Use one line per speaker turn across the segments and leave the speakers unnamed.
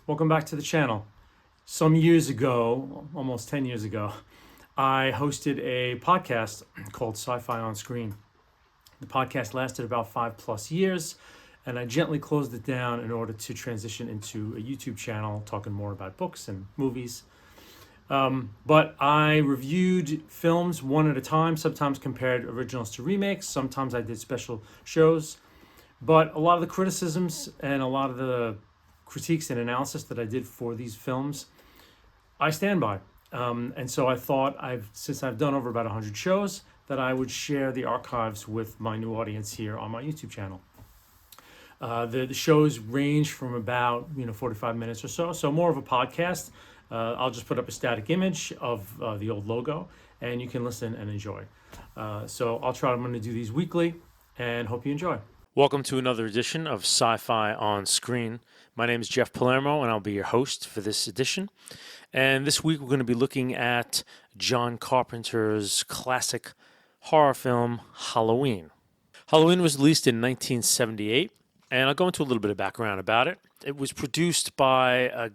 Welcome back to the channel. Some years ago, almost 10 years ago, I hosted a podcast called SCIFI on Screen. The podcast lasted about 5+ years, and I gently closed it down in order to transition into a YouTube channel talking more about books and movies. But I reviewed films one at a time, sometimes compared originals to remakes, sometimes I did special shows. But a lot of the criticisms and a lot of the critiques and analysis that I did for these films, I stand by. And so I thought, since I've done over about 100 shows, that I would share the archives with my new audience here on my YouTube channel. The shows range from about 45 minutes or so more of a podcast. I'll just put up a static image of the old logo, and you can listen and enjoy. I'm going to do these weekly, and hope you enjoy. Welcome to another edition of Sci-Fi on Screen. My name is Jeff Palermo, and I'll be your host for this edition. And this week we're going to be looking at John Carpenter's classic horror film, Halloween. Halloween was released in 1978, and I'll go into a little bit of background about it. It was produced by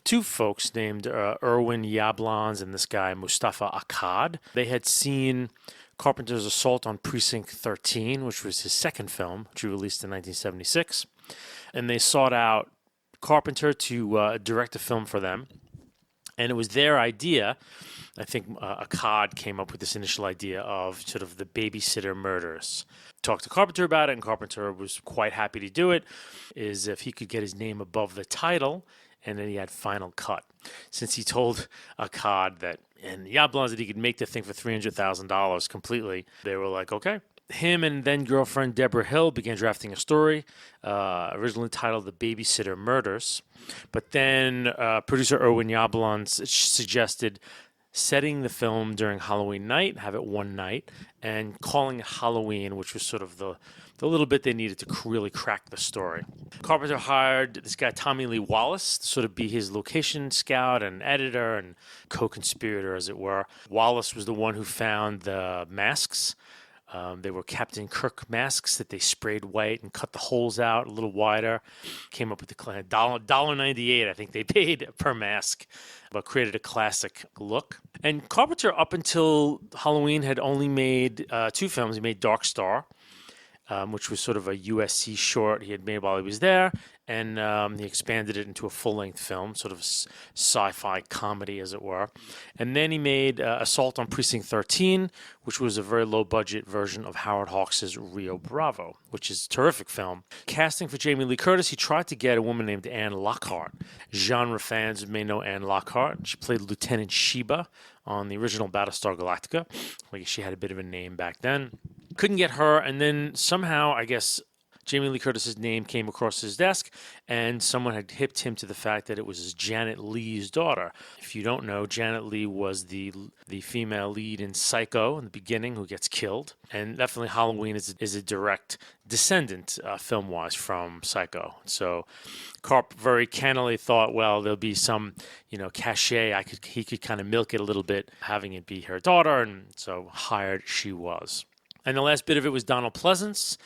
two folks named Irwin Yablans and this guy, Mustafa Akkad. They had seen Carpenter's Assault on Precinct 13, which was his second film, which he released in 1976. And they sought out Carpenter to direct a film for them. And it was their idea. I think Akkad came up with this initial idea of sort of the babysitter murders. Talked to Carpenter about it, and Carpenter was quite happy to do it, is if he could get his name above the title, and then he had final cut. Since he told Akkad and Yablans that he could make the thing for $300,000 completely, they were like, okay. Him and then girlfriend Deborah Hill began drafting a story, originally titled The Babysitter Murders. But then producer Irwin Yablans suggested setting the film during Halloween night, have it one night, and calling it Halloween, which was sort of the little bit they needed to really crack the story. Carpenter hired this guy, Tommy Lee Wallace, to sort of be his location scout and editor and co-conspirator, as it were. Wallace was the one who found the masks. They were Captain Kirk masks that they sprayed white and cut the holes out a little wider. Came up with the $1.98, I think they paid per mask, but created a classic look. And Carpenter, up until Halloween, had only made two films. He made Dark Star, which was sort of a USC short he had made while he was there, and he expanded it into a full-length film, sort of sci-fi comedy, as it were. And then he made Assault on Precinct 13, which was a very low-budget version of Howard Hawks' Rio Bravo, which is a terrific film. Casting for Jamie Lee Curtis, he tried to get a woman named Anne Lockhart. Genre fans may know Anne Lockhart. She played Lieutenant Sheba on the original Battlestar Galactica. I guess she had a bit of a name back then. Couldn't get her, and then somehow, I guess, Jamie Lee Curtis's name came across his desk, and someone had hipped him to the fact that it was Janet Leigh's daughter. If you don't know, Janet Leigh was the female lead in Psycho in the beginning, who gets killed. And definitely Halloween is a direct descendant, film-wise, from Psycho. So Carp very cannily thought, well, there'll be some, cachet. He could kind of milk it a little bit, having it be her daughter, and so hired she was. And the last bit of it was Donald Pleasance.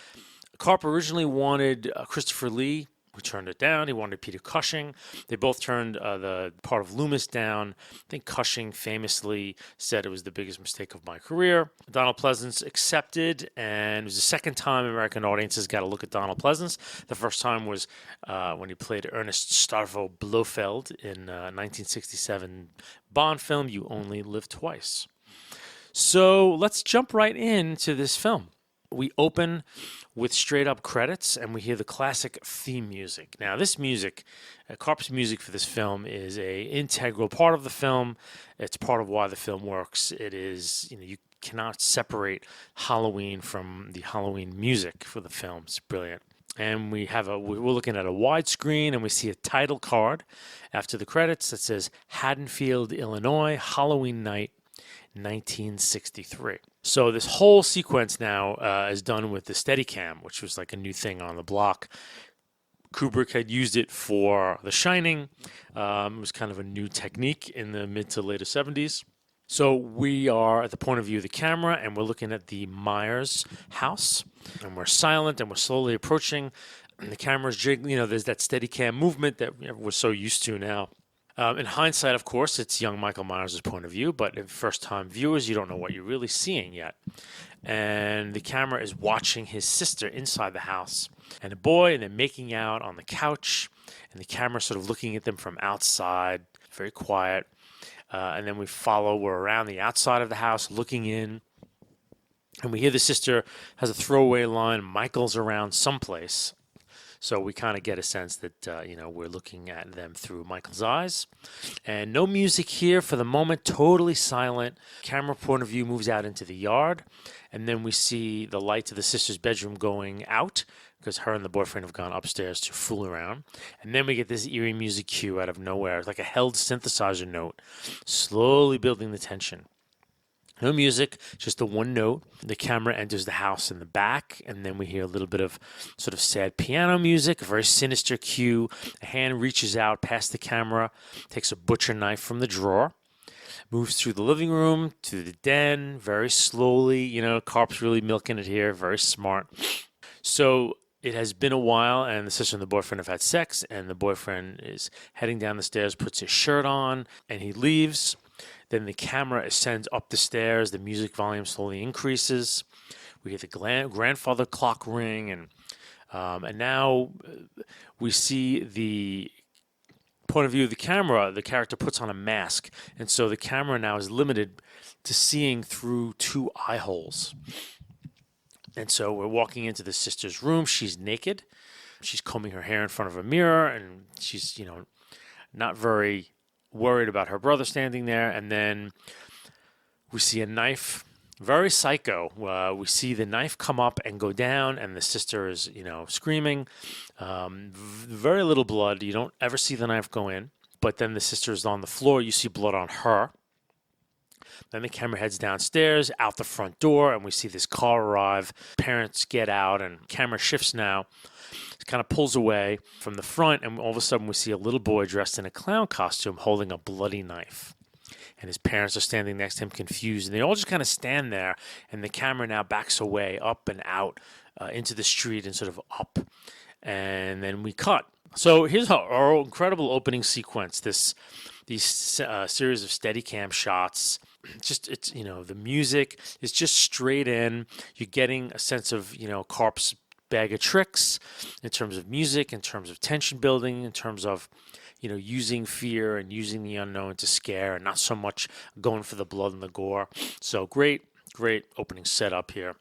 Carp originally wanted Christopher Lee, who turned it down. He wanted Peter Cushing. They both turned the part of Loomis down. I think Cushing famously said it was the biggest mistake of my career. Donald Pleasance accepted, and it was the second time American audiences got a look at Donald Pleasance. The first time was when he played Ernest Starvo Blofeld in 1967 Bond film, You Only Live Twice. So let's jump right into this film. We open with straight-up credits, and we hear the classic theme music. Now, this music, Carp's music for this film, is an integral part of the film. It's part of why the film works. It is, you cannot separate Halloween from the Halloween music for the film. It's brilliant. And we're looking at a widescreen, and we see a title card after the credits that says Haddonfield, Illinois, Halloween night, 1963. So this whole sequence now is done with the Steadicam, which was like a new thing on the block. Kubrick had used it for The Shining. It was kind of a new technique in the mid to later 70s. So we are at the point of view of the camera, and we're looking at the Myers house, and we're silent, and we're slowly approaching And the camera's jiggling, there's that steady cam movement that we're so used to now. In hindsight, of course, it's young Michael Myers' point of view, but if first-time viewers, you don't know what you're really seeing yet. And the camera is watching his sister inside the house. And a boy, and they're making out on the couch, and the camera's sort of looking at them from outside, very quiet. And then we're around the outside of the house, looking in. And we hear the sister has a throwaway line, Michael's around someplace. So we kind of get a sense that, we're looking at them through Michael's eyes. And no music here for the moment, totally silent. Camera point of view moves out into the yard. And then we see the lights of the sister's bedroom going out because her and the boyfriend have gone upstairs to fool around. And then we get this eerie music cue out of nowhere. It's like a held synthesizer note, slowly building the tension. No music, just the one note. The camera enters the house in the back, and then we hear a little bit of sort of sad piano music, a very sinister cue. A hand reaches out past the camera, takes a butcher knife from the drawer, moves through the living room to the den, very slowly. Carp's really milking it here, very smart. So it has been a while, and the sister and the boyfriend have had sex, and the boyfriend is heading down the stairs, puts his shirt on, and he leaves. Then the camera ascends up the stairs. The music volume slowly increases. We hear the grandfather clock ring, and now we see the point of view of the camera. The character puts on a mask, and so the camera now is limited to seeing through two eye holes. And so we're walking into the sister's room. She's naked. She's combing her hair in front of a mirror, and she's not very worried about her brother standing there. And then we see a knife, very psycho. We see the knife come up and go down, and the sister is, screaming. Very little blood. You don't ever see the knife go in. But then the sister is on the floor. You see blood on her. Then the camera heads downstairs, out the front door, and we see this car arrive. Parents get out, and camera shifts now. It kind of pulls away from the front, and all of a sudden we see a little boy dressed in a clown costume holding a bloody knife. And his parents are standing next to him confused, and they all just kind of stand there, and the camera now backs away, up and out, into the street and sort of up. And then we cut. So here's our incredible opening sequence, these series of Steadicam shots. The music is just straight in. You're getting a sense of, Karp's bag of tricks in terms of music, in terms of tension building, in terms of, using fear and using the unknown to scare, and not so much going for the blood and the gore. So great opening setup here.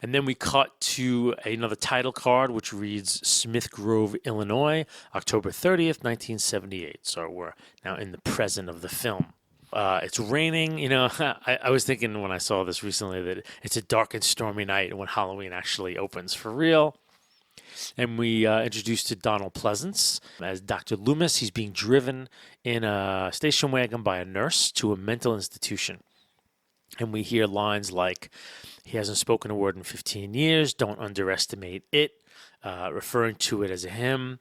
And then we cut to another title card, which reads Smith Grove, Illinois, October 30th, 1978. So we're now in the present of the film. It's raining. I was thinking when I saw this recently that it's a dark and stormy night when Halloween actually opens for real. And we introduced to Donald Pleasance as Dr. Loomis. He's being driven in a station wagon by a nurse to a mental institution. And we hear lines like, he hasn't spoken a word in 15 years, don't underestimate it, referring to it as a him.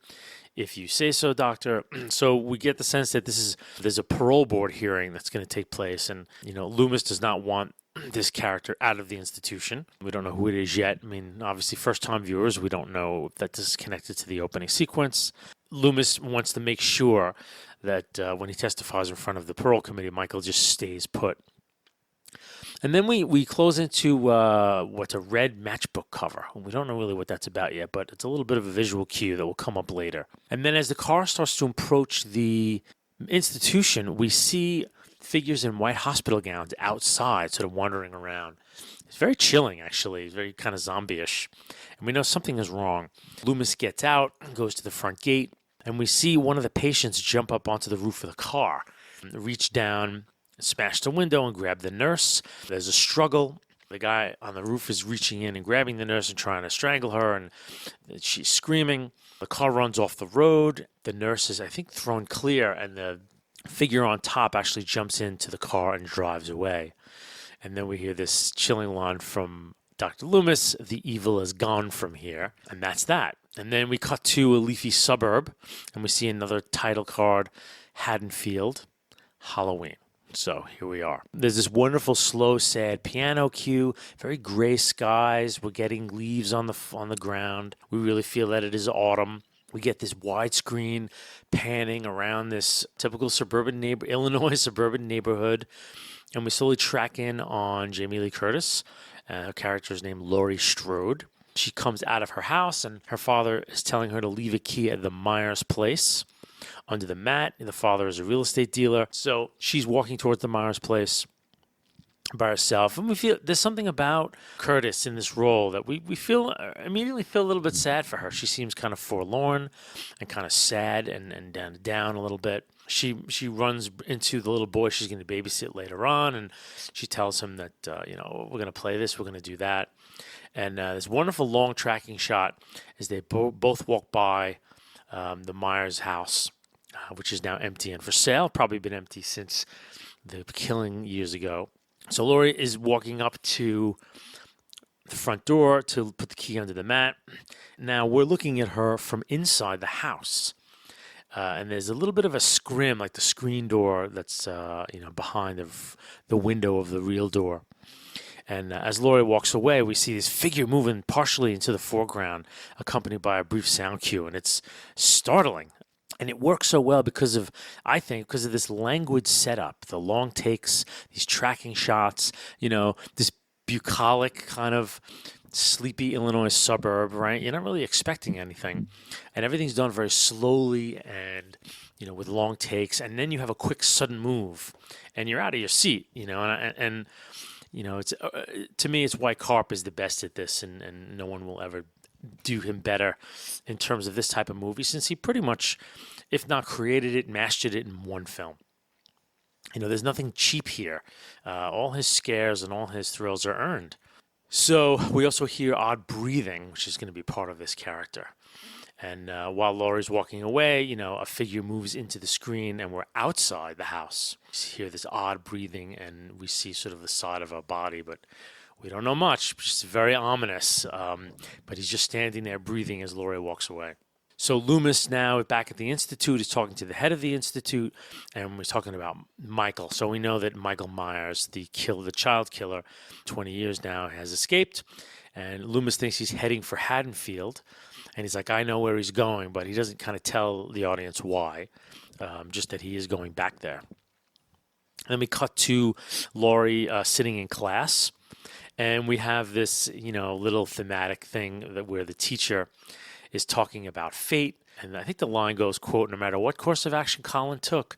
If you say so, doctor. So we get the sense that there's a parole board hearing that's going to take place. And, Loomis does not want this character out of the institution. We don't know who it is yet. I mean, obviously, first-time viewers, we don't know if that this is connected to the opening sequence. Loomis wants to make sure that when he testifies in front of the parole committee, Michael just stays put. And then we close into what's a red matchbook cover. We don't know really what that's about yet, but it's a little bit of a visual cue that will come up later. And then as the car starts to approach the institution, we see figures in white hospital gowns outside, sort of wandering around. It's very chilling, actually. It's very kind of zombie-ish. And we know something is wrong. Loomis gets out, goes to the front gate, and we see one of the patients jump up onto the roof of the car, reach down, smash the window and grab the nurse. There's a struggle. The guy on the roof is reaching in and grabbing the nurse and trying to strangle her, and she's screaming. The car runs off the road. The nurse is, I think, thrown clear, and the figure on top actually jumps into the car and drives away. And then we hear this chilling line from Dr. Loomis, the evil is gone from here, and that's that. And then we cut to a leafy suburb, and we see another title card, Haddonfield, Halloween.
So here we are. There's this wonderful, slow, sad piano cue. Very gray skies. We're getting leaves on the ground. We really feel that it is autumn. We get this widescreen panning around this typical Illinois suburban neighborhood, and we slowly track in on Jamie Lee Curtis. Her character is named Laurie Strode. She comes out of her house, and her father is telling her to leave a key at the Myers place under the mat. The father is a real estate dealer. So she's walking towards the Myers place by herself. And we feel there's something about Curtis in this role that we immediately feel a little bit sad for her. She seems kind of forlorn and kind of sad and down a little bit. She runs into the little boy she's going to babysit later on, and she tells him that, we're going to play this, we're going to do that. And this wonderful long tracking shot as they both walk by the Myers house, which is now empty and for sale, probably been empty since the killing years ago. So Laurie is walking up to the front door to put the key under the mat. Now we're looking at her from inside the house. And there's a little bit of a scrim, like the screen door that's behind the window of the real door. And as Laurie walks away, we see this figure moving partially into the foreground, accompanied by a brief sound cue, and it's startling. And it works so well because of this languid setup, the long takes, these tracking shots, this bucolic kind of sleepy Illinois suburb, right? You're not really expecting anything. And everything's done very slowly and, with long takes. And then you have a quick sudden move and you're out of your seat, and it's to me, it's why Karp is the best at this, and no one will ever do him better in terms of this type of movie, since he pretty much, if not created it, mastered it in one film. There's nothing cheap here. All his scares and all his thrills are earned. So we also hear odd breathing, which is going to be part of this character. And while Laurie's walking away, a figure moves into the screen and we're outside the house. We hear this odd breathing and we see sort of the side of a body, but we don't know much. It's very ominous. But he's just standing there breathing as Laurie walks away. So Loomis now back at the Institute is talking to the head of the Institute, and we're talking about Michael. So we know that Michael Myers, the child killer, 20 years now, has escaped. And Loomis thinks he's heading for Haddonfield. And he's like, I know where he's going, but he doesn't kind of tell the audience why, just that he is going back there. Then we cut to Laurie sitting in class, and we have this, little thematic thing where the teacher is talking about fate. And I think the line goes, quote, no matter what course of action Colin took,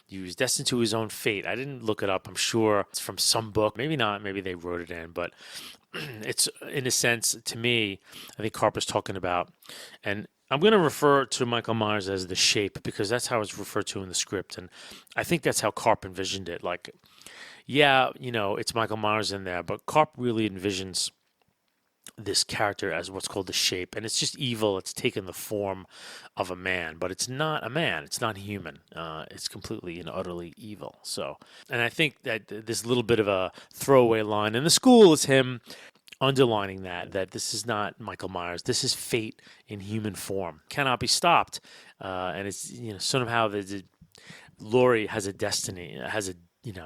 he was destined to his own fate. I didn't look it up. I'm sure it's from some book. Maybe not. Maybe they wrote it in. But it's, in a sense, to me, I think Karp is talking about, and I'm going to refer to Michael Myers as the Shape because that's how it's referred to in the script. And I think that's how Karp envisioned it. Like, yeah, it's Michael Myers in there, but Karp really envisions this character as what's called the Shape, and it's just evil. It's taken the form of a man, but it's not a man. It's not human. It's completely and utterly evil. So, and I think that this little bit of a throwaway line in the school is him underlining that this is not Michael Myers. This is fate in human form. Cannot be stopped. And it's somehow Laurie has a destiny.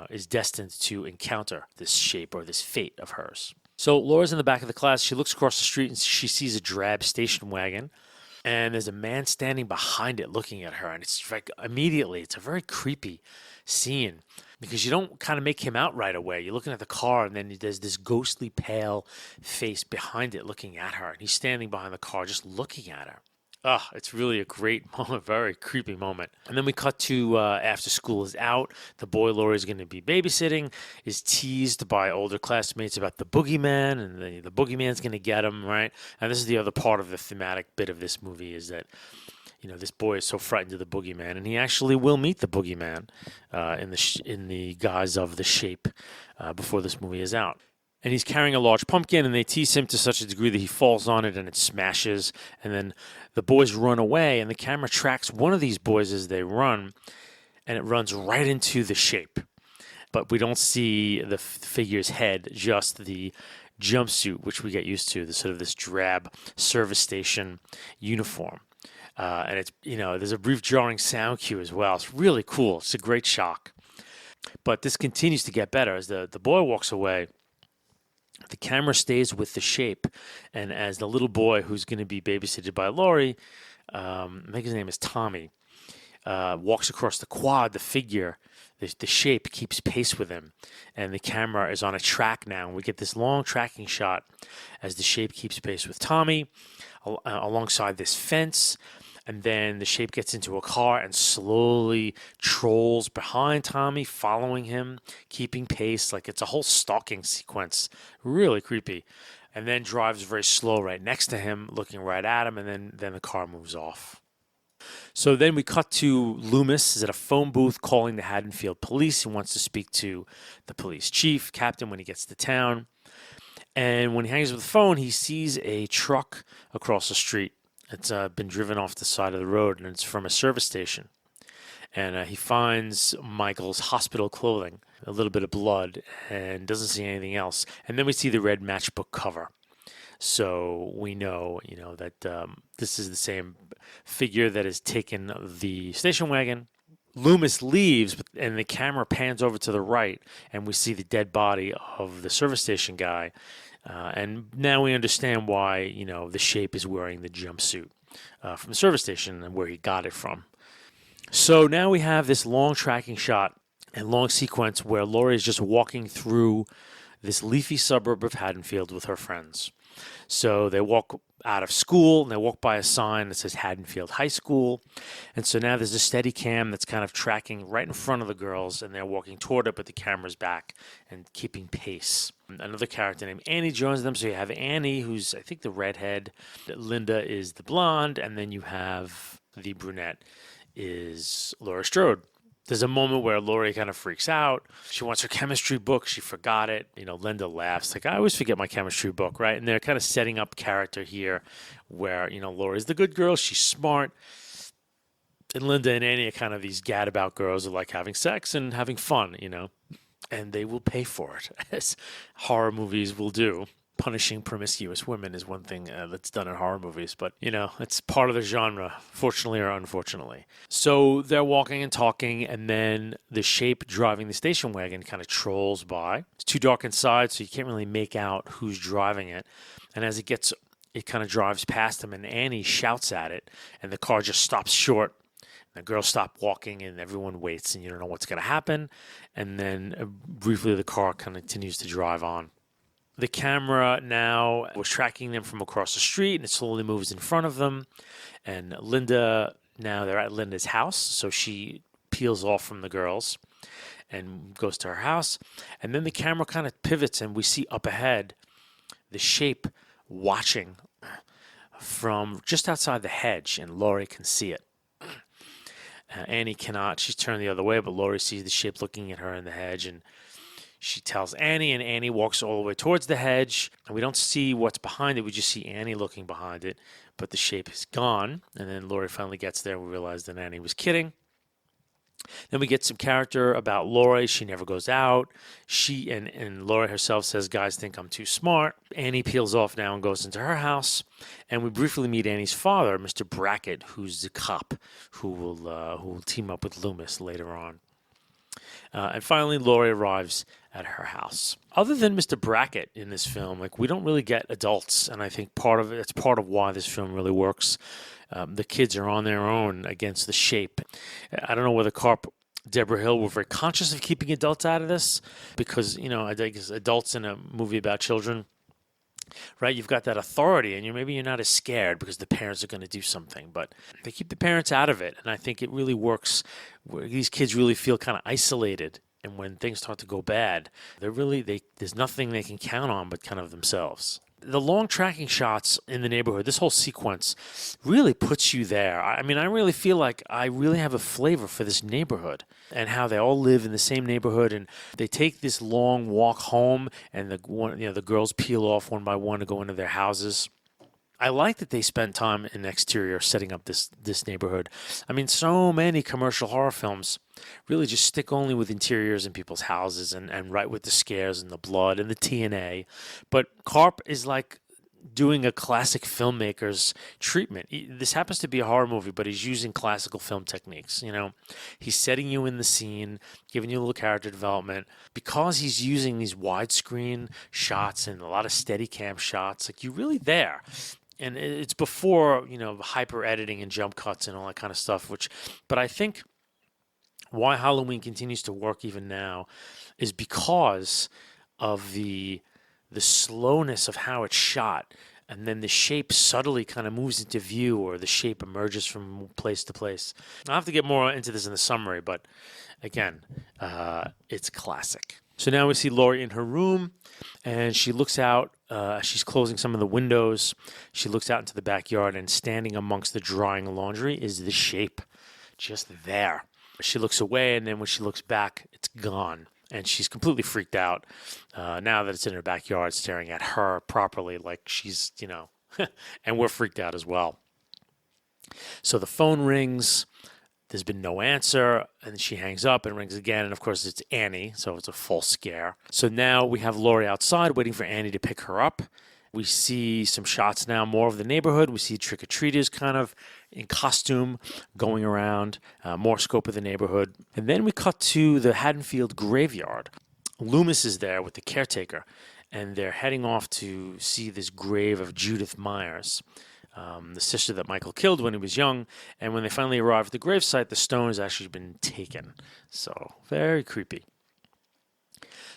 Is destined to encounter this Shape or this fate of hers. So Laura's in the back of the class. She looks across the street and she sees a drab station wagon. And there's a man standing behind it looking at her. And it's like immediately, it's a very creepy scene because you don't kind of make him out right away. You're looking at the car and then there's this ghostly pale face behind it looking at her. And he's standing behind the car just looking at her. It's really a great moment, very creepy moment. And then we cut to after school is out. The boy Laurie is going to be babysitting is teased by older classmates about the boogeyman, and the boogeyman's going to get him, right? And this is the other part of the thematic bit of this movie is that, this boy is so frightened of the boogeyman, and he actually will meet the boogeyman in the guise of the Shape before this movie is out. And he's carrying a large pumpkin, and they tease him to such a degree that he falls on it and it smashes. And then the boys run away, and the camera tracks one of these boys as they run, and it runs right into the Shape. But we don't see the figure's head, just the jumpsuit, which we get used to, this drab service station uniform. And it's there's a brief jarring sound cue as well. It's really cool. It's a great shock. But this continues to get better as the boy walks away. The camera stays with the shape, and as the little boy who's going to be babysitted by Laurie, I think his name is Tommy, walks across the quad, the figure, the shape keeps pace with him, and the camera is on a track now. And we get this long tracking shot as the shape keeps pace with Tommy alongside this fence. And then the shape gets into a car and slowly trolls behind Tommy, following him, keeping pace. Like it's a whole stalking sequence. Really creepy. And then drives very slow right next to him, looking right at him. And then the car moves off. So then we cut to Loomis is at a phone booth calling the Haddonfield police. He wants to speak to the police chief, captain, when he gets to town. And when he hangs up the phone, he sees a truck across the street. It's been driven off the side of the road, and it's from a service station. And he finds Michael's hospital clothing, a little bit of blood, and doesn't see anything else. And then we see the red matchbook cover. So we know, that this is the same figure that has taken the station wagon. Loomis leaves, and the camera pans over to the right, and we see the dead body of the service station guy. And now we understand why, the shape is wearing the jumpsuit from the service station and where he got it from. So now we have this long tracking shot and long sequence where Laurie is just walking through this leafy suburb of Haddonfield with her friends. So they walk out of school and they walk by a sign that says Haddonfield High School. And so now there's a steady cam that's kind of tracking right in front of the girls, and they're walking toward it, but the camera's back and keeping pace. Another character named Annie joins them. So you have Annie, who's, I think, the redhead. Linda is the blonde. And then you have the brunette is Laura Strode. There's a moment where Laurie kind of freaks out. She wants her chemistry book. She forgot it. Linda laughs. Like, I always forget my chemistry book, right? And they're kind of setting up character here where, Laurie's the good girl. She's smart. And Linda and Annie are kind of these gadabout girls who like having sex and having fun, And they will pay for it, as horror movies will do. Punishing promiscuous women is one thing that's done in horror movies, but it's part of the genre, fortunately or unfortunately. So they're walking and talking, and then the shape driving the station wagon kind of trolls by. It's too dark inside, so you can't really make out who's driving it. And as it kind of drives past them, and Annie shouts at it, and the car just stops short. The girls stop walking, and everyone waits, and you don't know what's going to happen. And then briefly, the car continues to drive on. The camera now was tracking them from across the street, and it slowly moves in front of them. And Linda, now they're at Linda's house, so she peels off from the girls and goes to her house. And then the camera kind of pivots, and we see up ahead the shape watching from just outside the hedge, and Laurie can see it. Annie cannot. She's turned the other way, but Laurie sees the shape looking at her in the hedge, and she tells Annie, and Annie walks all the way towards the hedge. And we don't see what's behind it. We just see Annie looking behind it, but the shape is gone. And then Laurie finally gets there, and we realize that Annie was kidding. Then we get some character about Laurie. She never goes out. She and Laurie herself says, "Guys think I'm too smart." Annie peels off now and goes into her house. And we briefly meet Annie's father, Mr. Brackett, who's the cop who will team up with Loomis later on. And finally, Laurie arrives at her house. Other than Mr. Brackett in this film, we don't really get adults, and I think it's part of why this film really works. The kids are on their own against the shape. I don't know whether Deborah Hill were very conscious of keeping adults out of this, because I guess adults in a movie about children, right? You've got that authority, and maybe you're not as scared because the parents are going to do something, but they keep the parents out of it, and I think it really works. Where these kids really feel kind of isolated, and when things start to go bad, there's nothing they can count on but kind of themselves. The long tracking shots in the neighborhood, this whole sequence really puts you there. I mean, I really feel like I really have a flavor for this neighborhood and how they all live in the same neighborhood, and they take this long walk home, and the girls peel off one by one to go into their houses. I like that they spent time in the exterior setting up this neighborhood. I mean, so many commercial horror films really just stick only with interiors in people's houses and right with the scares and the blood and the TNA. But Carp is like doing a classic filmmaker's treatment. This happens to be a horror movie, but he's using classical film techniques. He's setting you in the scene, giving you a little character development. Because he's using these widescreen shots and a lot of Steadicam shots, like you're really there. And it's before, hyper editing and jump cuts and all that kind of stuff, but I think why Halloween continues to work even now is because of the slowness of how it's shot, and then the shape subtly kind of moves into view, or the shape emerges from place to place. I'll have to get more into this in the summary, but again, it's classic. So now we see Laurie in her room, and she looks out. She's closing some of the windows. She looks out into the backyard, and standing amongst the drying laundry is the shape, just there. She looks away, and then when she looks back, it's gone. And she's completely freaked out now that it's in her backyard, staring at her properly, like she's, and we're freaked out as well. So the phone rings. There's been no answer, and she hangs up and rings again, and of course it's Annie, so it's a full scare. So now we have Laurie outside waiting for Annie to pick her up. We see some shots now, more of the neighborhood. We see trick-or-treaters kind of in costume going around, more scope of the neighborhood. And then we cut to the Haddonfield graveyard. Loomis is there with the caretaker, and they're heading off to see this grave of Judith Myers, the sister that Michael killed when he was young. And when they finally arrive at the gravesite, the stone has actually been taken. So very creepy.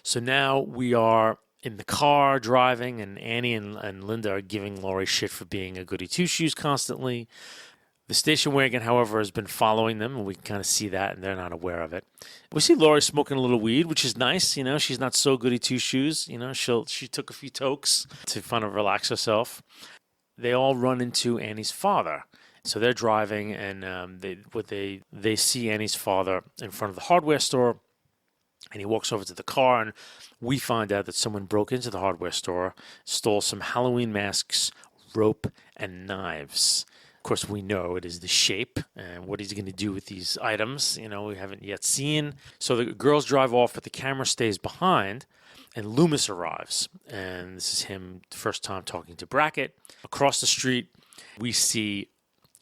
So now we are in the car driving, and Annie and Linda are giving Laurie shit for being a goody two-shoes constantly. The station wagon, however, has been following them, and we can kind of see that, and they're not aware of it. We see Laurie smoking a little weed, which is nice. She's not so goody two-shoes. She took a few tokes to kind of relax herself. They all run into Annie's father. So they're driving, and they see Annie's father in front of the hardware store, and he walks over to the car, and we find out that someone broke into the hardware store, stole some Halloween masks, rope, and knives. Of course, we know it is the shape, and what he's going to do with these items, we haven't yet seen. So the girls drive off, but the camera stays behind, and Loomis arrives. And this is him the first time talking to Brackett. Across the street, we see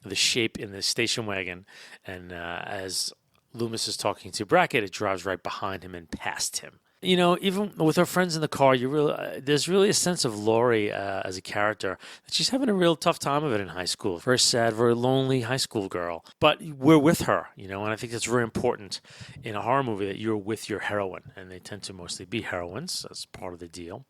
the shape in the station wagon, and as Loomis is talking to Brackett, it drives right behind him and past him. Even with her friends in the car, there's really a sense of Laurie as a character that she's having a real tough time of it in high school. Very sad, very lonely high school girl. But we're with her, and I think that's very important in a horror movie that you're with your heroine, and they tend to mostly be heroines. That's part of the deal.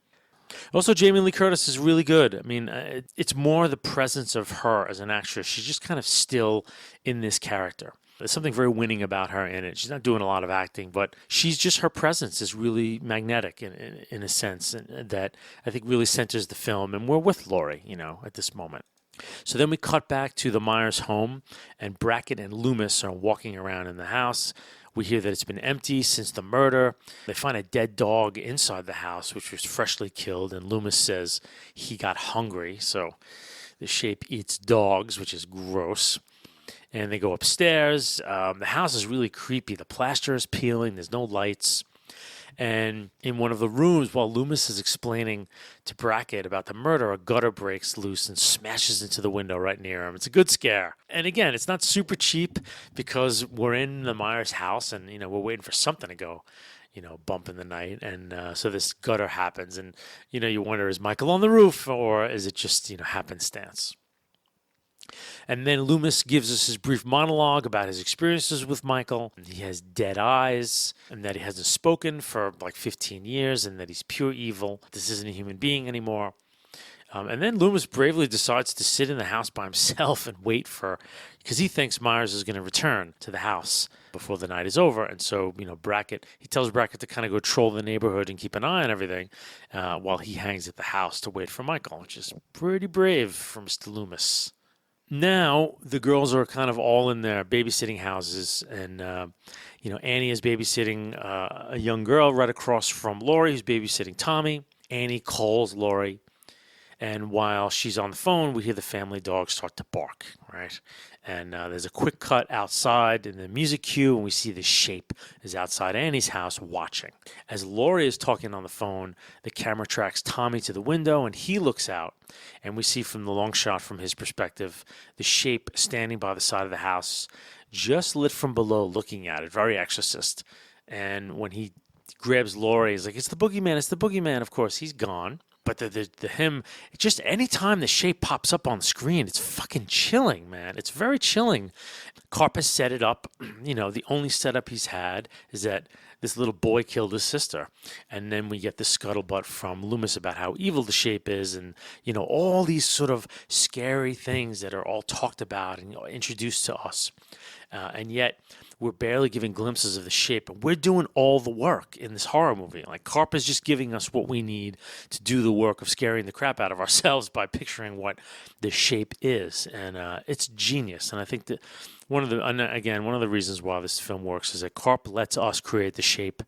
Also, Jamie Lee Curtis is really good. I mean, it's more the presence of her as an actress. She's just kind of still in this character. There's something very winning about her in it. She's not doing a lot of acting, but her presence is really magnetic in a sense that I think really centers the film. And we're with Laurie, at this moment. So then we cut back to the Myers home, and Brackett and Loomis are walking around in the house. We hear that it's been empty since the murder. They find a dead dog inside the house, which was freshly killed, and Loomis says he got hungry. So the shape eats dogs, which is gross. And they go upstairs. The house is really creepy. The plaster is peeling. There's no lights. And in one of the rooms, while Loomis is explaining to Brackett about the murder, a gutter breaks loose and smashes into the window right near him. It's a good scare. And again, it's not super cheap because we're in the Myers house and, we're waiting for something to go, bump in the night. And so this gutter happens. And, you wonder, is Michael on the roof or is it just, happenstance? And then Loomis gives us his brief monologue about his experiences with Michael. He has dead eyes, and that he hasn't spoken for like 15 years, and that he's pure evil. This isn't a human being anymore. And then Loomis bravely decides to sit in the house by himself and wait because he thinks Myers is going to return to the house before the night is over. And so, he tells Brackett to kind of go troll the neighborhood and keep an eye on everything while he hangs at the house to wait for Michael, which is pretty brave for Mr. Loomis. Now, the girls are kind of all in their babysitting houses, and, Annie is babysitting a young girl right across from Laurie, who's babysitting Tommy. Annie calls Laurie, and while she's on the phone, we hear the family dog start to bark, right? And there's a quick cut outside in the music cue, and we see the shape is outside Annie's house watching. As Laurie is talking on the phone, the camera tracks Tommy to the window, and he looks out, and we see from the long shot from his perspective the shape standing by the side of the house, just lit from below, looking at it, very Exorcist. And when he grabs Laurie, he's like, "It's the boogeyman, it's the boogeyman." Of course, he's gone. But the him, just anytime the shape pops up on the screen, it's fucking chilling, man. It's very chilling. Karp has set it up. The only setup he's had is that this little boy killed his sister. And then we get the scuttlebutt from Loomis about how evil the shape is, and, all these sort of scary things that are all talked about and introduced to us. And yet, we're barely giving glimpses of the shape. We're doing all the work in this horror movie. Like, Karp is just giving us what we need to do the work of scaring the crap out of ourselves by picturing what the shape is. And it's genius. And I think that one of the reasons why this film works is that Karp lets us create the shape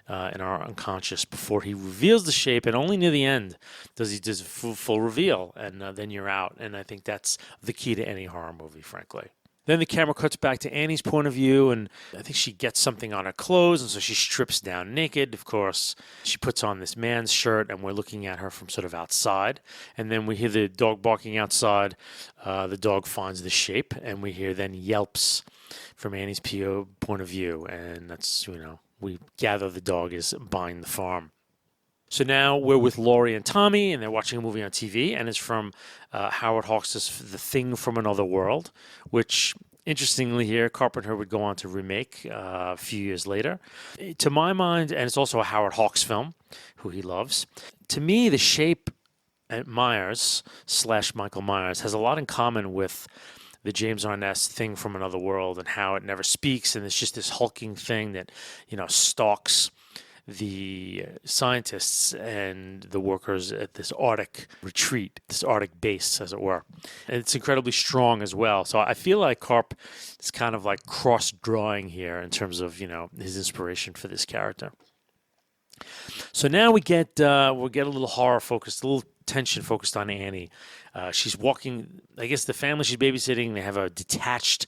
in our unconscious before he reveals the shape, and only near the end does he do a full reveal, and then you're out. And I think that's the key to any horror movie, frankly. Then the camera cuts back to Annie's point of view, and I think she gets something on her clothes, and so she strips down naked, of course. She puts on this man's shirt, and we're looking at her from sort of outside. And then we hear the dog barking outside. The dog finds the shape, and we hear then yelps from Annie's point of view. And that's, we gather the dog is buying the farm. So now we're with Laurie and Tommy, and they're watching a movie on TV, and it's from Howard Hawks' The Thing from Another World, which, interestingly here, Carpenter would go on to remake a few years later. To my mind, and it's also a Howard Hawks film, who he loves, to me, the shape at Myers / Michael Myers has a lot in common with the James Arness Thing from Another World, and how it never speaks, and it's just this hulking thing that, stalks the scientists and the workers at this Arctic retreat, this Arctic base, as it were. And it's incredibly strong as well. So I feel like Karp is kind of like cross-drawing here in terms of, his inspiration for this character. So now we'll get a little horror focused, a little tension focused on Annie. She's walking, I guess the family she's babysitting, they have a detached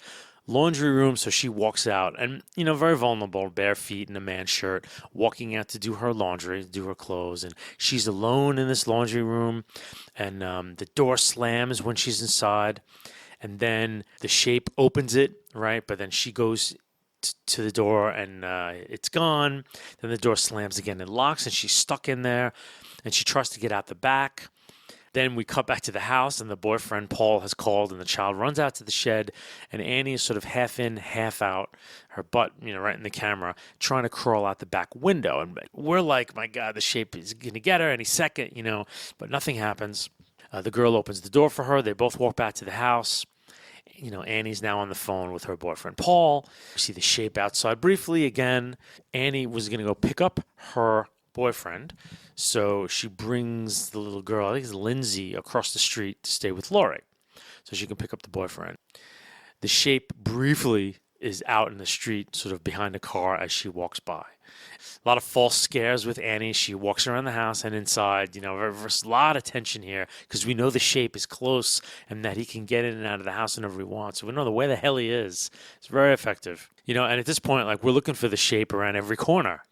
laundry room, so she walks out and, very vulnerable, bare feet in a man's shirt, walking out to do her laundry, do her clothes, and she's alone in this laundry room, and the door slams when she's inside, and then the shape opens it, right, but then she goes to the door and it's gone, then the door slams again and locks, and she's stuck in there, and she tries to get out the back. Then we cut back to the house, and the boyfriend, Paul, has called, and the child runs out to the shed, and Annie is sort of half in, half out, her butt, right in the camera, trying to crawl out the back window. And we're like, my God, the shape is going to get her any second, but nothing happens. The girl opens the door for her. They both walk back to the house. Annie's now on the phone with her boyfriend, Paul. We see the shape outside briefly again. Annie was going to go pick up her boyfriend, so she brings the little girl, I think it's Lindsay, across the street to stay with Laurie so she can pick up the boyfriend. The shape briefly is out in the street, sort of behind a car as she walks by. A lot of false scares with Annie. She walks around the house and inside. There's a lot of tension here because we know the shape is close and that he can get in and out of the house whenever he wants. So we know where the hell he is. It's very effective. And at this point, we're looking for the shape around every corner,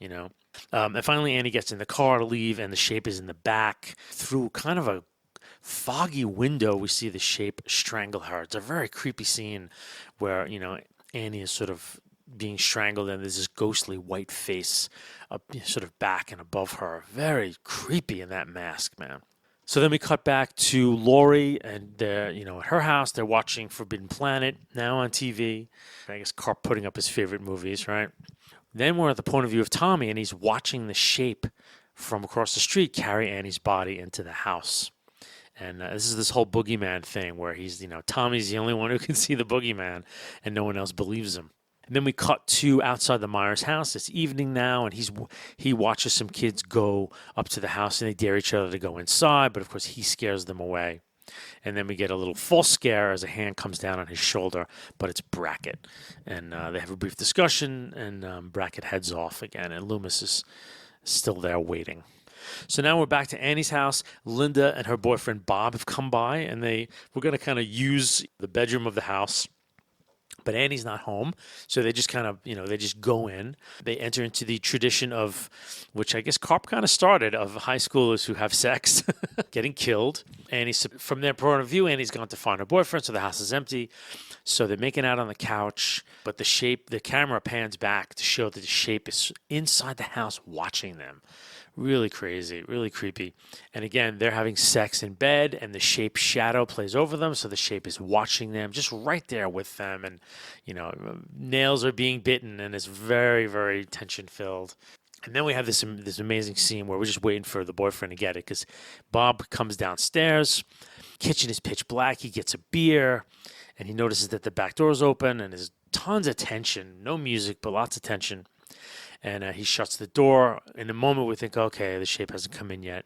And finally, Annie gets in the car to leave, and the shape is in the back. Through kind of a foggy window, we see the shape strangle her. It's a very creepy scene where, Annie is sort of being strangled, and there's this ghostly white face sort of back and above her. Very creepy in that mask, man. So then we cut back to Laurie, and they're, at her house. They're watching Forbidden Planet, now on TV. I guess Karp putting up his favorite movies, right? Then we're at the point of view of Tommy, and he's watching the shape from across the street carry Annie's body into the house. And this is this whole boogeyman thing where he's, Tommy's the only one who can see the boogeyman, and no one else believes him. And then we cut to outside the Myers house. It's evening now, and he watches some kids go up to the house, and they dare each other to go inside, but of course he scares them away. And then we get a little false scare as a hand comes down on his shoulder, but it's Brackett. And they have a brief discussion, and Brackett heads off again, and Loomis is still there waiting. So now we're back to Annie's house. Linda and her boyfriend Bob have come by, and we're going to kind of use the bedroom of the house But Annie's not home, so they just kind of, they just go in. They enter into the tradition of, which I guess Carp kind of started, of high schoolers who have sex, getting killed. Annie's, from their point of view, Annie's gone to find her boyfriend, so the house is empty. So they're making out on the couch, but the camera pans back to show that the shape is inside the house watching them. Really crazy, really creepy. And again, they're having sex in bed, and the shape shadow plays over them, so the shape is watching them, just right there with them. And, nails are being bitten, and it's very, very tension-filled. And then we have this amazing scene where we're just waiting for the boyfriend to get it, because Bob comes downstairs. Kitchen is pitch black. He gets a beer, and he notices that the back door is open, and there's tons of tension. No music, but lots of tension. And he shuts the door. In a moment, we think, okay, the shape hasn't come in yet.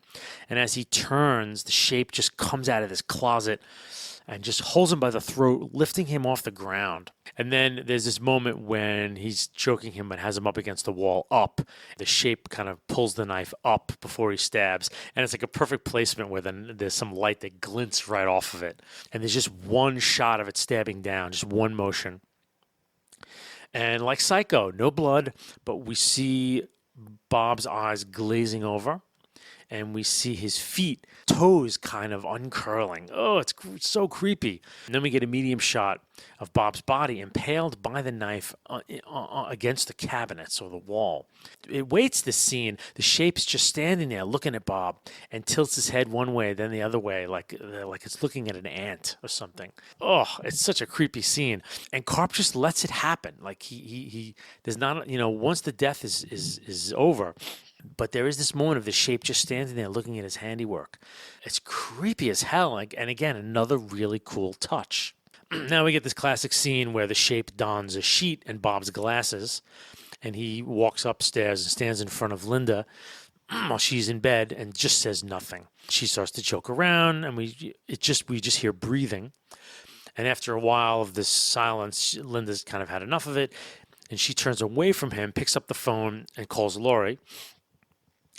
And as he turns, the shape just comes out of this closet and just holds him by the throat, lifting him off the ground. And then there's this moment when he's choking him and has him up against the wall, up. The shape kind of pulls the knife up before he stabs. And it's like a perfect placement where there's some light that glints right off of it. And there's just one shot of it stabbing down, just one motion. And like Psycho, no blood, but we see Bob's eyes glazing over, and we see his toes kind of uncurling. Oh, it's so creepy. And then we get a medium shot of Bob's body impaled by the knife against the cabinets or the wall. It waits this scene. The shape's just standing there looking at Bob and tilts his head one way, then the other way, like it's looking at an ant or something. Oh, it's such a creepy scene. And Carp just lets it happen. Like he there's not, once the death is over, but there is this moment of the shape just standing there looking at his handiwork. It's creepy as hell. And again, another really cool touch. Now we get this classic scene where the shape dons a sheet and Bob's glasses, and he walks upstairs and stands in front of Linda while she's in bed and just says nothing. She starts to joke around, and we just hear breathing. And after a while of this silence, Linda's kind of had enough of it, and she turns away from him, picks up the phone, and calls Laurie.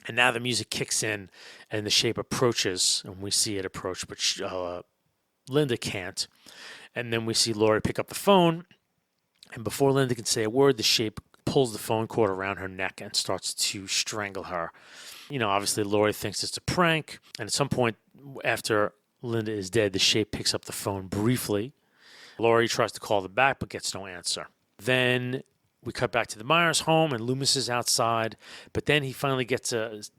And now the music kicks in, and the shape approaches, and we see it approach, but Linda can't. And then we see Laurie pick up the phone, and before Linda can say a word, the shape pulls the phone cord around her neck and starts to strangle her. Obviously Laurie thinks it's a prank, and at some point after Linda is dead, the shape picks up the phone briefly. Laurie tries to call them back, but gets no answer. Then we cut back to the Myers home, and Loomis is outside, but then he finally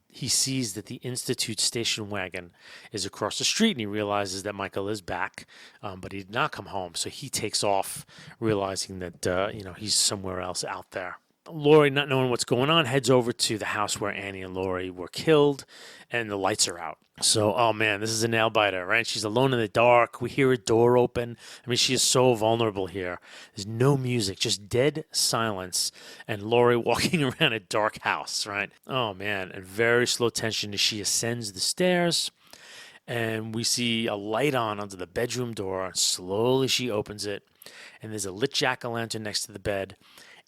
he sees that the Institute station wagon is across the street, and he realizes that Michael is back, but he did not come home, so he takes off, realizing that, he's somewhere else out there. Laurie, not knowing what's going on, heads over to the house where Annie and Laurie were killed, and the lights are out. So, oh man, this is a nail biter, right? She's alone in the dark. We hear a door open. I mean, she is so vulnerable here. There's no music, just dead silence, and Laurie walking around a dark house, right? Oh man, and very slow tension as she ascends the stairs, and we see a light on under the bedroom door. Slowly she opens it, and there's a lit jack-o'-lantern next to the bed.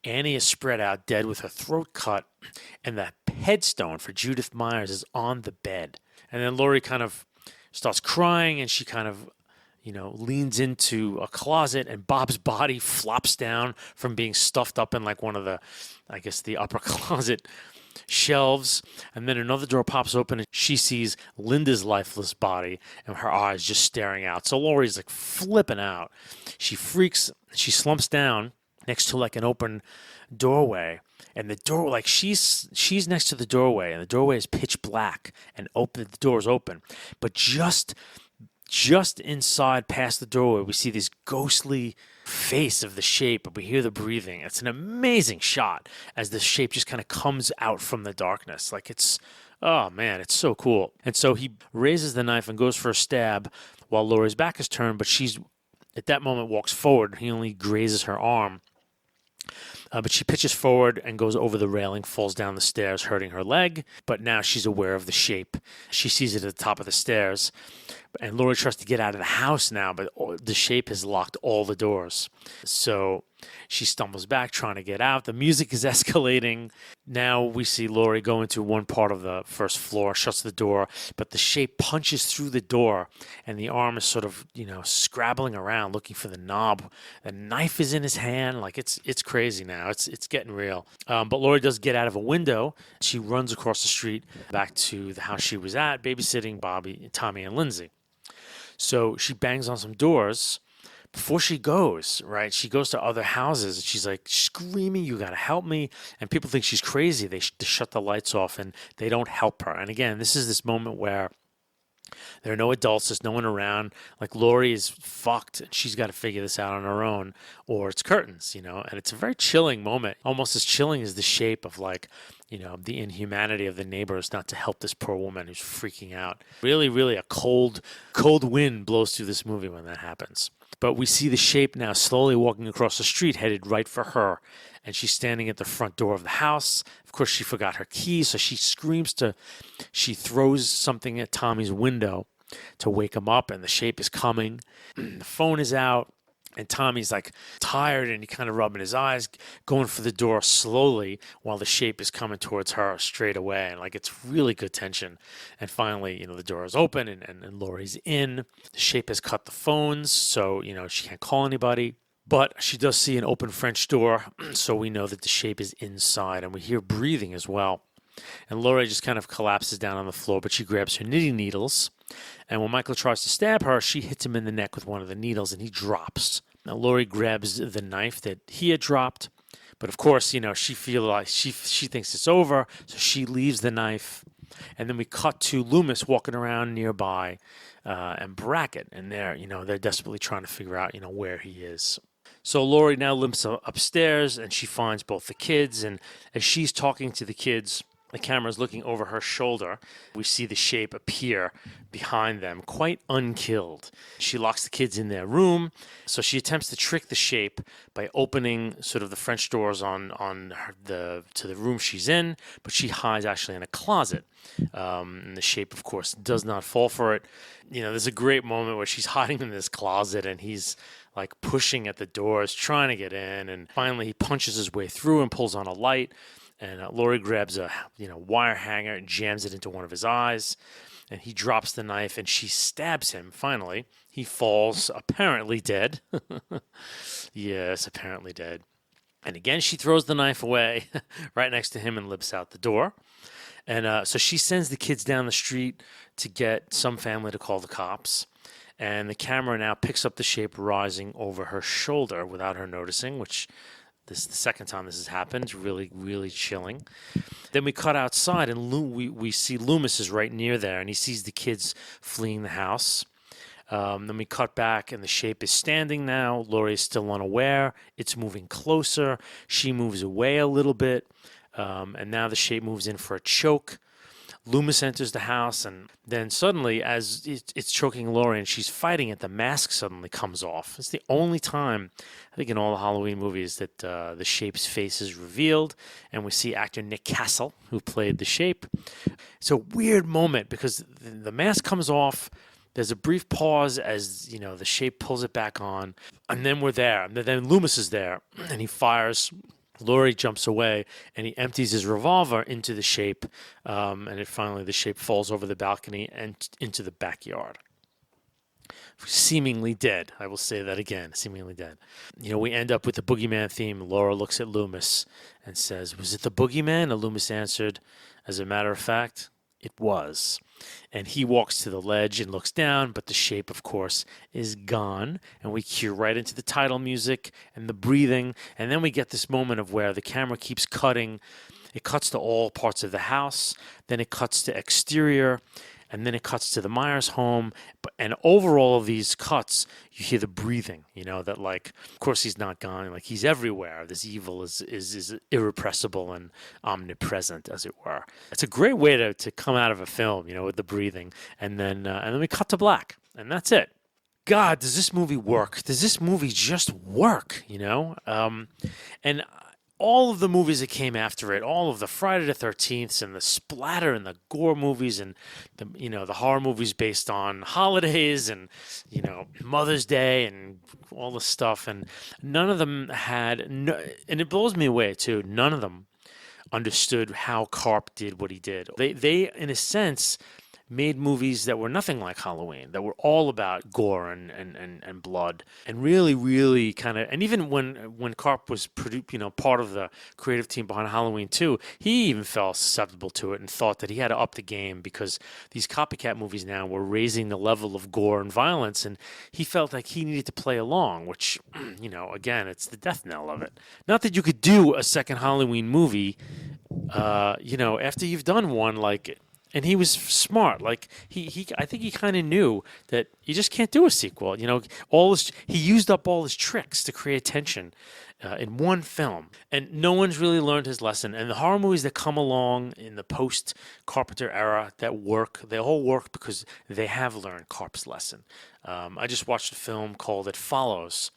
Annie is spread out dead with her throat cut, and the headstone for Judith Myers is on the bed. And then Laurie kind of starts crying, and she kind of, leans into a closet, and Bob's body flops down from being stuffed up in like one of the upper closet shelves. And then another door pops open, and she sees Linda's lifeless body, and her eyes just staring out. So Laurie's like flipping out. She freaks, she slumps down next to like an open doorway, and the door, like she's next to the doorway, and the doorway is pitch black, and the door is open, but just inside past the doorway we see this ghostly face of the shape, and we hear the breathing. It's an amazing shot as the shape just kind of comes out from the darkness. Like oh man, it's so cool. And so he raises the knife and goes for a stab while Laurie's back is turned, but she's at that moment walks forward. He only grazes her arm. But she pitches forward and goes over the railing, falls down the stairs, hurting her leg. But now she's aware of the shape. She sees it at the top of the stairs. And Laurie tries to get out of the house now, but the shape has locked all the doors. So She stumbles back trying to get out. The music is escalating. Now we see Laurie go into one part of the first floor, shuts the door, but the shape punches through the door, and the arm is sort of, scrabbling around looking for the knob. The knife is in his hand. Like it's crazy now. It's getting real. But Laurie does get out of a window. She runs across the street back to the house she was at, babysitting Bobby, Tommy, and Lindsay. So she bangs on some doors. Before she goes, right, she goes to other houses and she's like screaming, "You got to help me." And people think she's crazy. They shut the lights off and they don't help her. And again, this is this moment where there are no adults. There's no one around. Like Laurie is fucked and she's got to figure this out on her own, or it's curtains, And it's a very chilling moment, almost as chilling as the shape of the inhumanity of the neighbors not to help this poor woman who's freaking out. Really, really a cold wind blows through this movie when that happens. But we see the shape now slowly walking across the street, headed right for her. And she's standing at the front door of the house. Of course, she forgot her keys, so she throws something at Tommy's window to wake him up, and the shape is coming. The phone is out, and Tommy's like tired, and he kind of rubbing his eyes, going for the door slowly while the shape is coming towards her straight away. And it's really good tension. And finally, the door is open, and Laurie's in. The shape has cut the phones, so, she can't call anybody. But she does see an open French door, so we know that the shape is inside, and we hear breathing as well. And Laurie just kind of collapses down on the floor, but she grabs her knitting needles. And when Michael tries to stab her, she hits him in the neck with one of the needles, and he drops. Now, Laurie grabs the knife that he had dropped. But of course, she feels like she thinks it's over, so she leaves the knife. And then we cut to Loomis walking around nearby and Brackett. And they're desperately trying to figure out, where he is. So Laurie now limps upstairs, and she finds both the kids. And as she's talking to the kids, the camera's looking over her shoulder. We see the shape appear behind them, quite unkilled. She locks the kids in their room. So she attempts to trick the shape by opening sort of the French doors to the room she's in, but she hides actually in a closet. And the shape, of course, does not fall for it. There's a great moment where she's hiding in this closet, and he's like pushing at the doors, trying to get in. And finally, he punches his way through and pulls on a light. And Laurie grabs a wire hanger and jams it into one of his eyes. And he drops the knife, and she stabs him. Finally, he falls, apparently dead. Yes, apparently dead. And again, she throws the knife away right next to him and limps out the door. And so she sends the kids down the street to get some family to call the cops. And the camera now picks up the shape rising over her shoulder without her noticing, which this is the second time this has happened. It's really, really chilling. Then we cut outside, and we see Loomis is right near there, and he sees the kids fleeing the house. Then we cut back, and the shape is standing now. Laurie is still unaware. It's moving closer. She moves away a little bit, and now the shape moves in for a choke. Loomis enters the house, and then suddenly, as it's choking Laurie and she's fighting it, the mask suddenly comes off. It's the only time, I think, in all the Halloween movies that the shape's face is revealed, and we see actor Nick Castle, who played the shape. It's a weird moment because the mask comes off. There's a brief pause as, the shape pulls it back on, and then we're there. And then Loomis is there, and he fires. Laurie jumps away, and he empties his revolver into the shape, and finally the shape falls over the balcony and into the backyard. Seemingly dead. I will say that again, seemingly dead. We end up with the boogeyman theme. Laura looks at Loomis and says, "Was it the boogeyman?" And Loomis answered, "As a matter of fact, it was." And he walks to the ledge and looks down, but the shape, of course, is gone. And we cue right into the title music and the breathing. And then we get this moment of where the camera keeps cutting. It cuts to all parts of the house. Then it cuts to exterior. And then it cuts to the Myers home. And over all of these cuts, you hear the breathing, that of course he's not gone. He's everywhere. This evil is irrepressible and omnipresent, as it were. It's a great way to come out of a film, with the breathing. And then we cut to black. And that's it. God, does this movie work? Does this movie just work, And all of the movies that came after it, all of the Friday the 13th and the splatter and the gore movies and the horror movies based on holidays and Mother's Day and all this stuff, and none of them had no, and it blows me away too. None of them understood how Karp did what he did. They in a sense made movies that were nothing like Halloween, that were all about gore and blood, and really, really kind of. And even when Karp was part of the creative team behind Halloween 2, he even felt susceptible to it and thought that he had to up the game because these copycat movies now were raising the level of gore and violence, and he felt like he needed to play along, which, again, it's the death knell of it. Not that you could do a second Halloween movie, after you've done one like. And he was smart. Like I think he kind of knew that you just can't do a sequel. He used up all his tricks to create tension in one film, and no one's really learned his lesson. And the horror movies that come along in the post Carpenter era that work, they all work because they have learned Karp's lesson. I just watched a film called It Follows,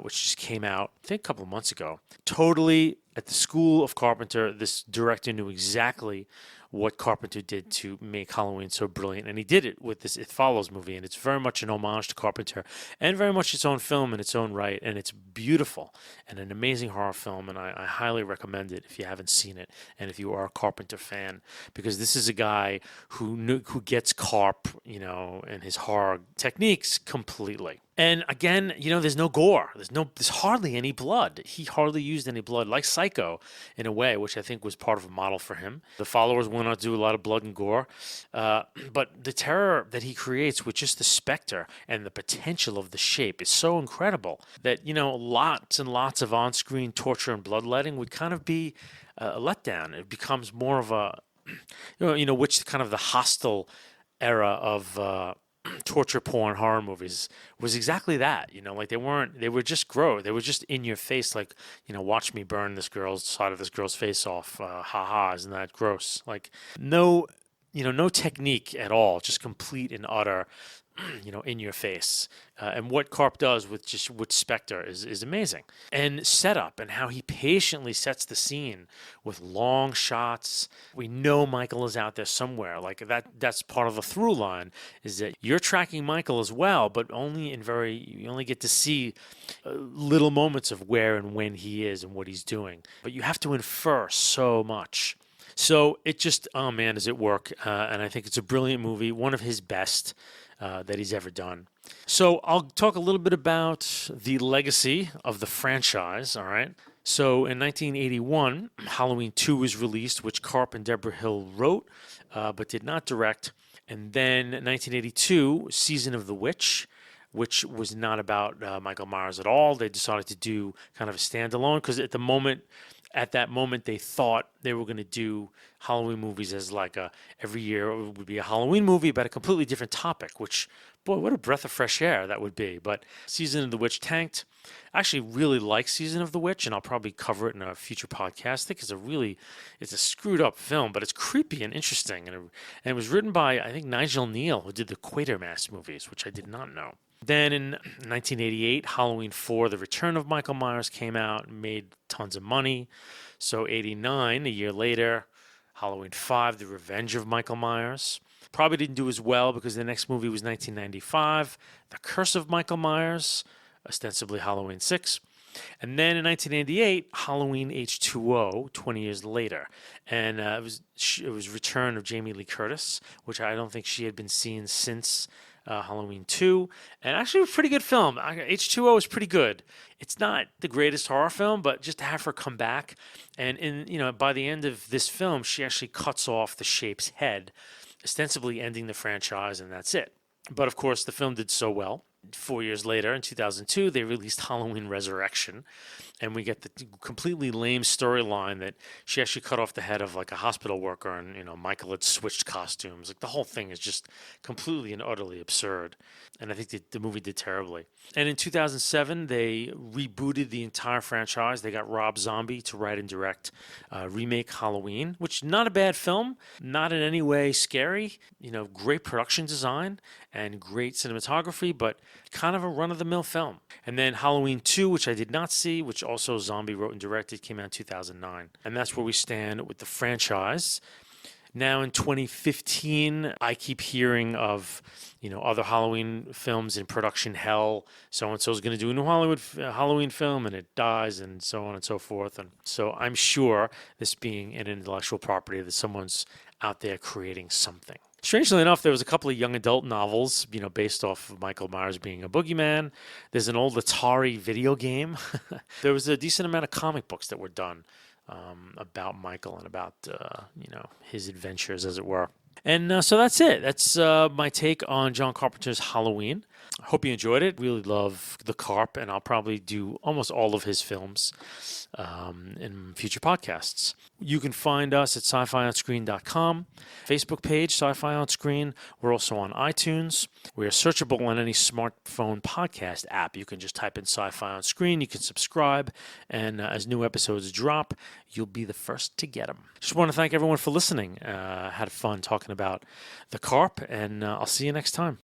which just came out, I think, a couple of months ago. Totally at the school of Carpenter, this director knew exactly what Carpenter did to make Halloween so brilliant, and he did it with this It Follows movie, and it's very much an homage to Carpenter, and very much its own film in its own right, and it's beautiful, and an amazing horror film, and I highly recommend it if you haven't seen it, and if you are a Carpenter fan, because this is a guy who gets Karp, and his horror techniques completely. And again, there's no gore. There's hardly any blood. He hardly used any blood, like Psycho, in a way, which I think was part of a model for him. The followers will not do a lot of blood and gore, but the terror that he creates with just the specter and the potential of the shape is so incredible that lots and lots of on-screen torture and bloodletting would kind of be a letdown. It becomes more of a, which kind of the hostile era of. Torture porn horror movies was exactly that, like they were just gross. They were just in your face, like, watch me burn this girl's side of this girl's face off. Ha, isn't that gross? Like no technique at all, just complete and utter, in your face. And what Karp does with Spectre is amazing. And setup and how he patiently sets the scene with long shots. We know Michael is out there somewhere. Like that's part of the through line, is that you're tracking Michael as well, but only you only get to see little moments of where and when he is and what he's doing. But you have to infer so much. So it just, oh man, does it work. And I think it's a brilliant movie, one of his best that he's ever done. So I'll talk a little bit about the legacy of the franchise, all right? So in 1981, Halloween 2 was released, which Karp and Deborah Hill wrote, but did not direct. And then 1982, Season of the Witch, which was not about Michael Myers at all. They decided to do kind of a standalone because at that moment, they thought they were going to do Halloween movies as like every year it would be a Halloween movie about a completely different topic, which, boy, what a breath of fresh air that would be. But Season of the Witch tanked. I actually really like Season of the Witch, and I'll probably cover it in a future podcast. I think it's a screwed up film, but it's creepy and interesting. And it was written by, I think, Nigel Neal, who did the Quatermass movies, which I did not know. Then in 1988, Halloween 4, The Return of Michael Myers came out and made tons of money. So 89, a year later, Halloween 5, The Revenge of Michael Myers. Probably didn't do as well because the next movie was 1995, The Curse of Michael Myers, ostensibly Halloween 6. And then in 1988, Halloween H2O, 20 years later. And it was Return of Jamie Lee Curtis, which I don't think she had been seen since Halloween 2, and actually a pretty good film. H2O is pretty good. It's not the greatest horror film, but just to have her come back, and by the end of this film, she actually cuts off the Shape's head, ostensibly ending the franchise, and that's it. But of course, the film did so well. 4 years later, in 2002, they released Halloween Resurrection, and we get the completely lame storyline that she actually cut off the head of like a hospital worker, and Michael had switched costumes. Like the whole thing is just completely and utterly absurd, and I think the movie did terribly. And in 2007, they rebooted the entire franchise. They got Rob Zombie to write and direct remake Halloween, which not a bad film, not in any way scary. Great production design and great cinematography, but kind of a run-of-the-mill film. And then Halloween 2, which I did not see, which also Zombie wrote and directed, came out in 2009. And that's where we stand with the franchise. Now in 2015, I keep hearing of, other Halloween films in production hell. So-and-so is going to do a new Halloween film, and it dies, and so on and so forth. And so I'm sure, this being an intellectual property, that someone's out there creating something. Strangely enough, there was a couple of young adult novels, based off of Michael Myers being a boogeyman. There's an old Atari video game. There was a decent amount of comic books that were done about Michael and about, his adventures, as it were. And so that's it. That's my take on John Carpenter's Halloween. I hope you enjoyed it. Really love the Carp, and I'll probably do almost all of his films in future podcasts. You can find us at sci-fionscreen.com, Facebook page, Sci-Fi on Screen. We're also on iTunes. We are searchable on any smartphone podcast app. You can just type in Sci-Fi on Screen. You can subscribe, and as new episodes drop, you'll be the first to get them. Just want to thank everyone for listening. Had fun talking about the Carp, and I'll see you next time.